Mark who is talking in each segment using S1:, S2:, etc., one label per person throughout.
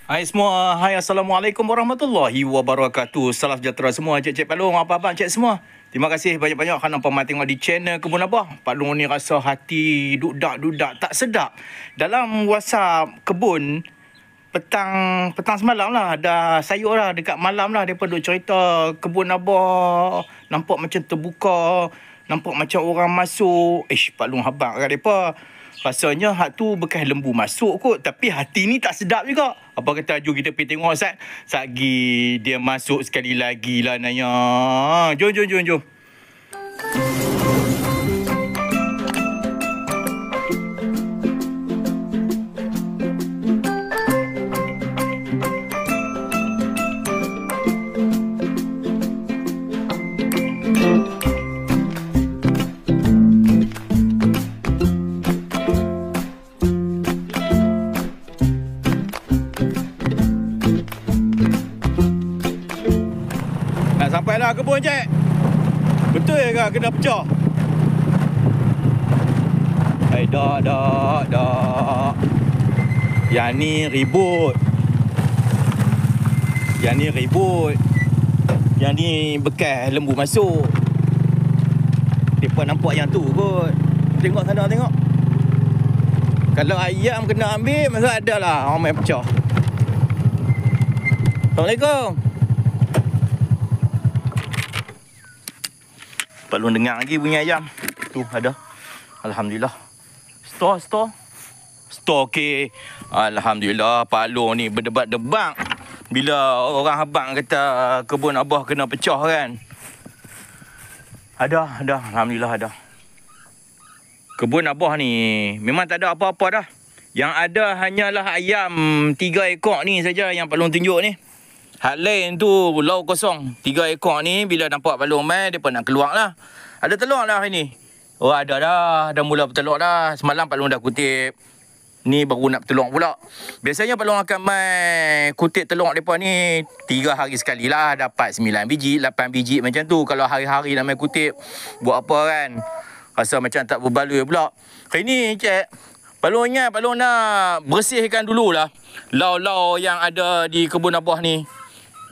S1: Hai semua, hai Assalamualaikum warahmatullahi wabarakatuh. Salam sejahtera semua, Cik Pak Long, apa-apa Cik semua. Terima kasih banyak-banyak kerana pemang tengok di channel Kebun Abah. Pak Long ni rasa hati dudak-dudak tak sedap. Dalam WhatsApp kebun, petang semalam lah, dah sayur lah dekat malam lah, mereka duk cerita Kebun Abah nampak macam terbuka, nampak macam orang masuk. Pak Long habaq kat mereka. Rasanya hak tu bekas lembu masuk kot, tapi hati ni tak sedap juga. Apa kata jom kita pergi tengok Sat. Satgi dia masuk sekali lagi lah nanya. Jom. Nak sampai lah kebun Cik. Betul ke kena pecah? Dak. Yang ni ribut. Yang ni bekas lembu masuk. Mereka nampak yang tu kot. Tengok sana tengok. Kalau ayam kena ambil, masa ada lah orang main pecah. Assalamualaikum. Perlu dengar lagi bunyi ayam. Tu ada. Alhamdulillah. Store okey. Alhamdulillah. Pak Long ni berdebat-debat bila orang abang kata Kebun Abah kena pecah kan. Ada. Alhamdulillah ada. Kebun Abah ni memang tak ada apa-apa dah. Yang ada hanyalah ayam 3 ekor ni saja yang Pak Long tunjuk ni. Hak lain tu lau kosong. 3 ekor ni bila nampak Pak Long mai, mereka nak keluar lah. Ada telur dah hari ni. Oh ada dah. Dah mula bertelur dah. Semalam Pak Long dah kutip. Ni baru nak bertelur pula. Biasanya Pak Long akan mai kutip telur mereka ni 3 hari sekali lah. Dapat 9 biji, 8 biji macam tu. Kalau hari-hari nak mai kutip, buat apa kan? Rasa macam tak berbaloi pula. Hari ni Cik, Pak Long ingat Pak Long nak bersihkan dululah lau-lau yang ada di Kebun Abah ni.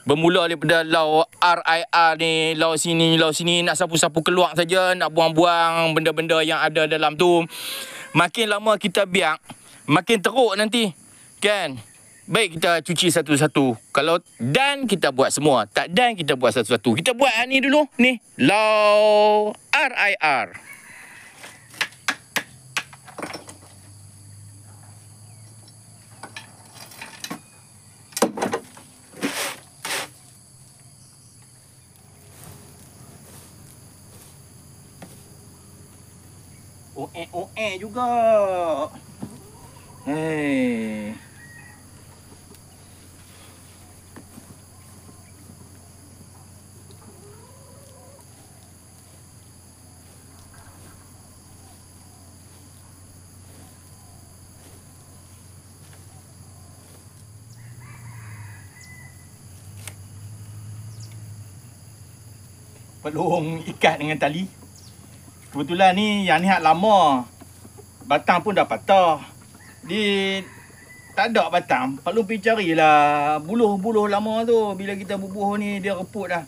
S1: Bermula daripada lau RIR ni, lau sini, nak sapu-sapu keluar saja, nak buang-buang benda-benda yang ada dalam tu. Makin lama kita biar, makin teruk nanti. Kan? Baik kita cuci satu-satu. Kalau dan kita buat semua, tak dan kita buat satu-satu. Kita buat ni dulu, ni. Lau RIR. OE juga. Hei. Pelung ikat dengan tali. Kebetulan ni yang ni hak lama. Batang pun dah patah. Tak ada batang. Perlu pergi carilah buluh-buluh lama tu. Bila kita bubuh ni dia reput dah.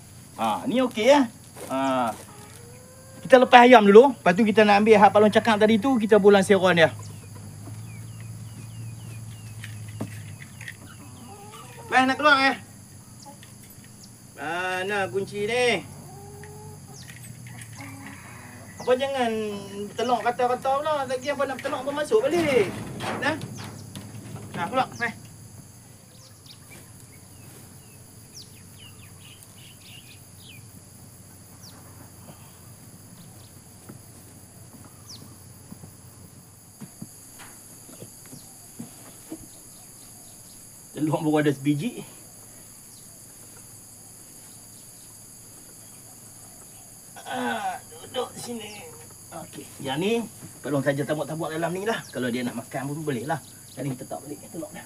S1: Ni okey ya. Kita lepas ayam dulu. Lepas tu kita nak ambil hak Pak Long cakap tadi tu, kita bulan seron dia. Bang nak keluar eh? Mana kunci ni? Apa jangan telok kata-kata pula. Lagi apa nak telok apa masuk balik. Nah. Keluar. Telur baru ada sebiji. Duduk sini. Okey, yang ni tolong saja tabuk-tabuk dalam ni lah. Kalau dia nak makan pun boleh lah. Yang ni kita tak balik telur dia.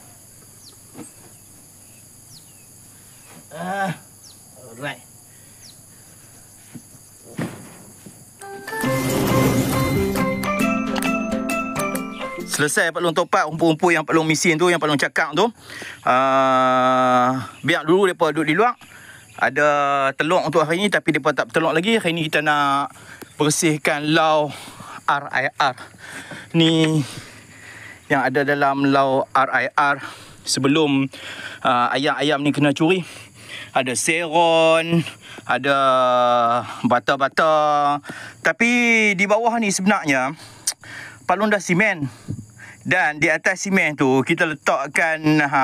S1: Alright. selesai Pak Long top up rumput-rumput yang Pak Long mesin tu, yang Pak Long cakap tu. Biar dulu mereka duduk di luar. Ada telur untuk hari ni tapi mereka tak telur lagi. Hari ni kita nak bersihkan lau RIR. Ni yang ada dalam lau RIR sebelum ayam-ayam ni kena curi. Ada seron, ada bata-bata. Tapi di bawah ni sebenarnya Pak Long dah simen. Dan di atas simen tu kita letakkan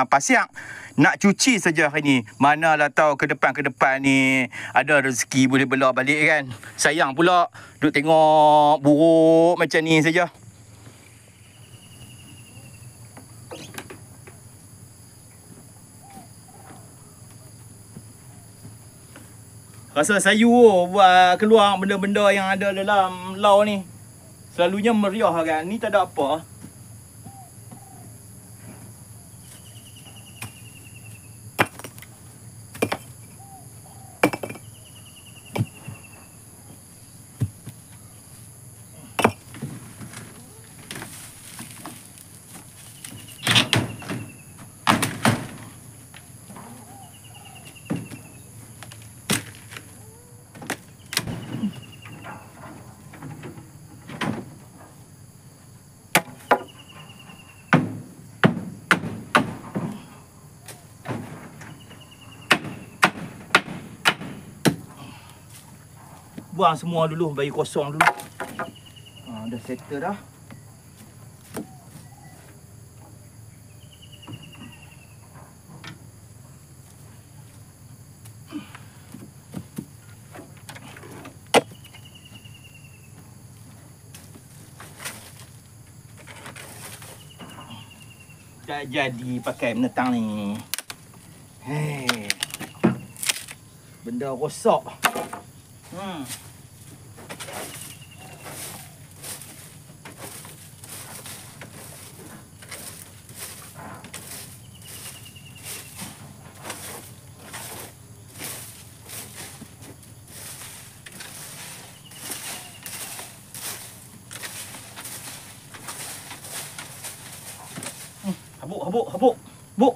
S1: pasiak. Nak cuci saja hari ni. Manalah tahu ke depan ni ada rezeki boleh belah balik kan. Sayang pula duk tengok buruk macam ni saja. Rasa sayu buat keluar benda-benda yang ada dalam lau ni. Selalunya meriah kan. Ni tak ada apa. Buang semua dulu, bagi kosong dulu. Dah settle dah. Tak jadi pakai menetang ni. Hei. Benda rosak. Habuk. Buk.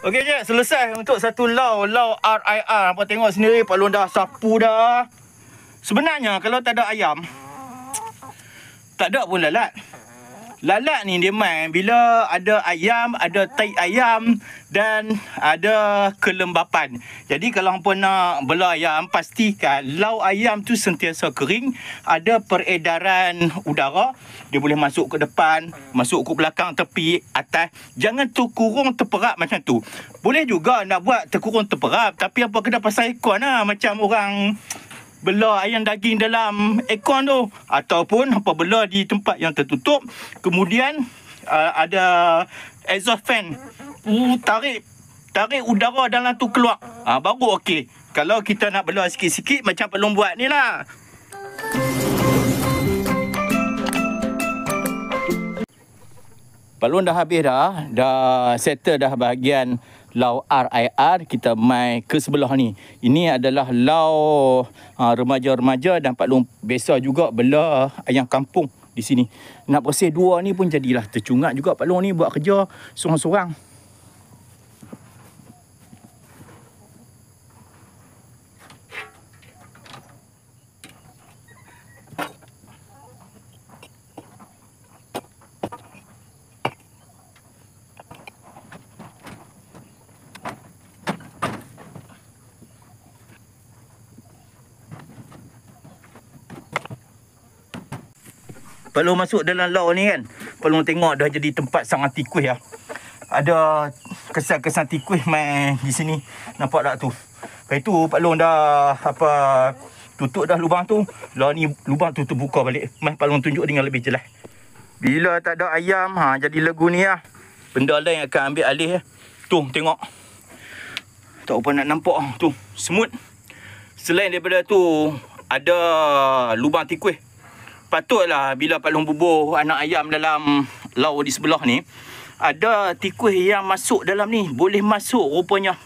S1: Okey je, selesai untuk satu lau RIR. Apa tengok sendiri, Pak Long dah sapu dah. Sebenarnya kalau tak ada ayam, tak ada pun lalat. Lalat ni dia main bila ada ayam, ada tai ayam dan ada kelembapan. Jadi kalau hampa nak belah ayam, pastikan lau ayam tu sentiasa kering, ada peredaran udara. Dia boleh masuk ke depan, masuk ke belakang, tepi, atas. Jangan terkurung terperap macam tu. Boleh juga nak buat terkurung terperap, tapi apa kena pasal aircon lah. Macam orang bela ayam daging dalam aircon tu, ataupun hampa bela di tempat yang tertutup. Kemudian ada exhaust fan. Tarik udara dalam tu keluar. Baru okey. Kalau kita nak bela sikit-sikit macam Pak Long buat ni lah. Pak Long dah habis dah. Dah settle dah bahagian lau RIR. Kita mai ke sebelah ni. Ini adalah lau remaja-remaja dan Pak Long biasa juga bela ayam kampung di sini. Nak bersih dua ni pun jadilah tercungat juga Pak Long ni buat kerja sorang-sorang. Pak Long masuk dalam lau ni kan, Pak Long tengok dah jadi tempat sarang tikus ya. Ada kesan-kesan tikus main di sini. Nampak tak tu? Lepas tu Pak Long dah tutup dah lubang tu. Lau ni lubang tu terbuka balik. Mas Pak Long tunjuk dengan lebih jelas. Bila tak ada ayam, jadi lagu ni lah. Benda lain akan ambil alih ya. Tu tengok. Tak apa nak nampak tu, semut. Selain daripada tu, ada lubang tikus. Patutlah bila Pak Long bubuh anak ayam dalam lau di sebelah ni, ada tikus yang masuk dalam ni. Boleh masuk rupanya.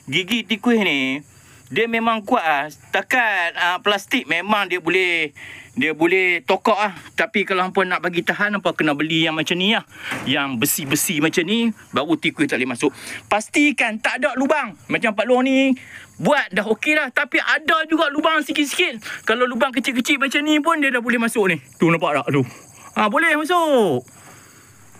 S1: Gigi tikus ni, dia memang kuat lah. Setakat plastik memang dia boleh tokok lah. Tapi kalau hampa nak bagi tahan, hampa kena beli yang macam ni lah. Yang besi-besi macam ni, baru tikus tak boleh masuk. Pastikan tak ada lubang. Macam Pak Long ni buat dah okey dah. Tapi ada juga lubang sikit-sikit. Kalau lubang kecil-kecil macam ni pun dia dah boleh masuk ni. Tu nampak tak tu? Boleh masuk.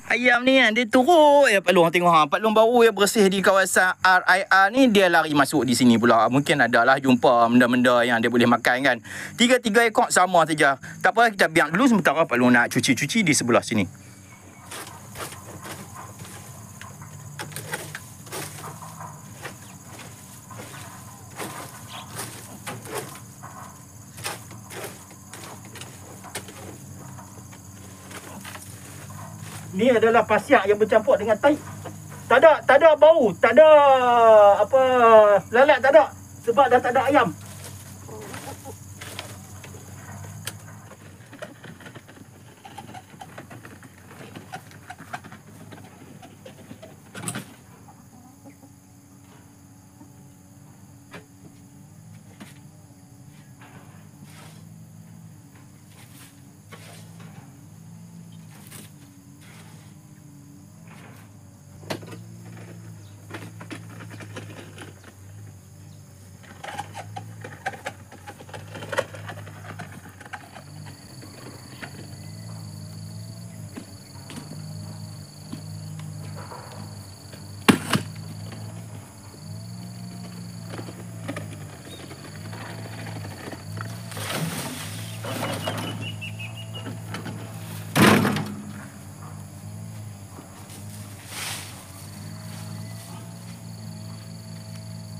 S1: Ayam ni kan, dia turut ya Pak Long tengok. Pak Long baru yang bersih di kawasan RIR ni, dia lari masuk di sini pula. Mungkin adalah jumpa benda-benda yang dia boleh makan kan. 3 ekor sama saja. Tak apa, kita biar dulu sementara Pak Long nak cuci-cuci di sebelah sini. Ni adalah pasiak yang bercampur dengan tai. Tak ada bau, tak ada lalat, tak ada. Sebab dah tak ada ayam.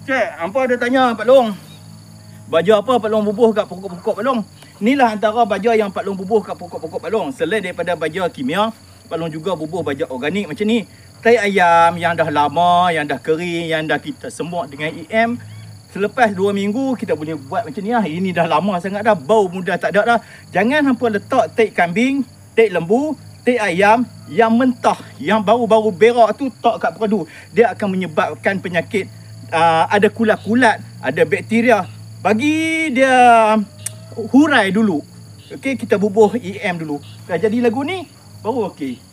S1: Cik, hampa ada tanya Pak Long, baja apa Pak Long bubuh kat pokok-pokok Pak Long? Inilah antara baja yang Pak Long bubuh kat pokok-pokok Pak Long. Selain daripada baja kimia, Pak Long juga bubuh baja organik macam ni. Tai ayam yang dah lama, yang dah kering, yang dah kita semut dengan EM. Selepas 2 minggu kita boleh buat macam ni lah. Ini dah lama sangat dah, bau mudah tak ada dah. Jangan hampa letak tai kambing, tai lembu, tai ayam yang mentah, yang baru-baru berak tu tak kat peradu. Dia akan menyebabkan penyakit. Ada kulat-kulat, ada bakteria. Bagi dia hurai dulu. Okey, kita bubuh EM dulu. Dah jadi lagu ni, baru okey.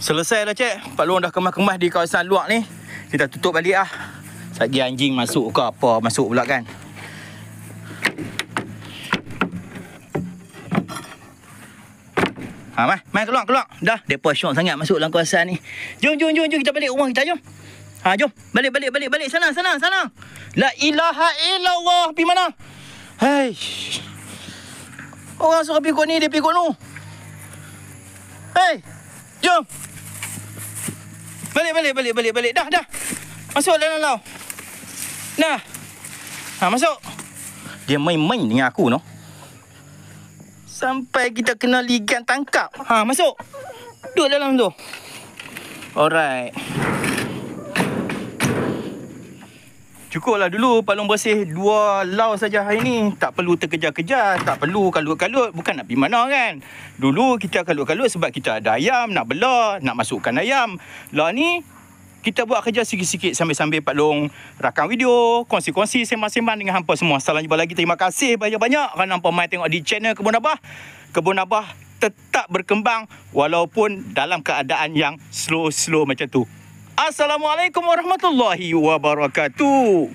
S1: Selesai dah cik. Pak Long dah kemas-kemas di kawasan luar ni. Kita tutup balik lah. Lagi anjing masuk ke apa masuk pula kan. Ha, mai keluar. Dah, depa syok sangat masuk dalam kawasan ni. Jom kita balik rumah kita jom. Ha, jom. Balik sana. La ilaha illallah. Pergi mana? Hai. Orang suruh pergi ni, dia pergi nu. Hai. Jom. Balik. Dah. Masuk dalam laut. Dah. Ha, masuk. Dia main-main dengan aku no. Sampai kita kena ligan tangkap. Ha, masuk. Duduk dalam tu. Alright. Cukuplah dulu Pak Long bersih 2 lau saja hari ni. Tak perlu terkejar-kejar, tak perlu kalut-kalut. Bukan nak pergi mana kan. Dulu kita kalut-kalut sebab kita ada ayam, nak bela, nak masukkan ayam. Lah ni kita buat kerja sikit-sikit sambil-sambil Pak Long rakam video, kongsi-kongsi sembang-sembang dengan hampa semua. Salam jumpa lagi. Terima kasih banyak-banyak kerana hampa mai tengok di channel Kebun Abah. Kebun Abah tetap berkembang walaupun dalam keadaan yang slow-slow macam tu. Assalamualaikum warahmatullahi wabarakatuh.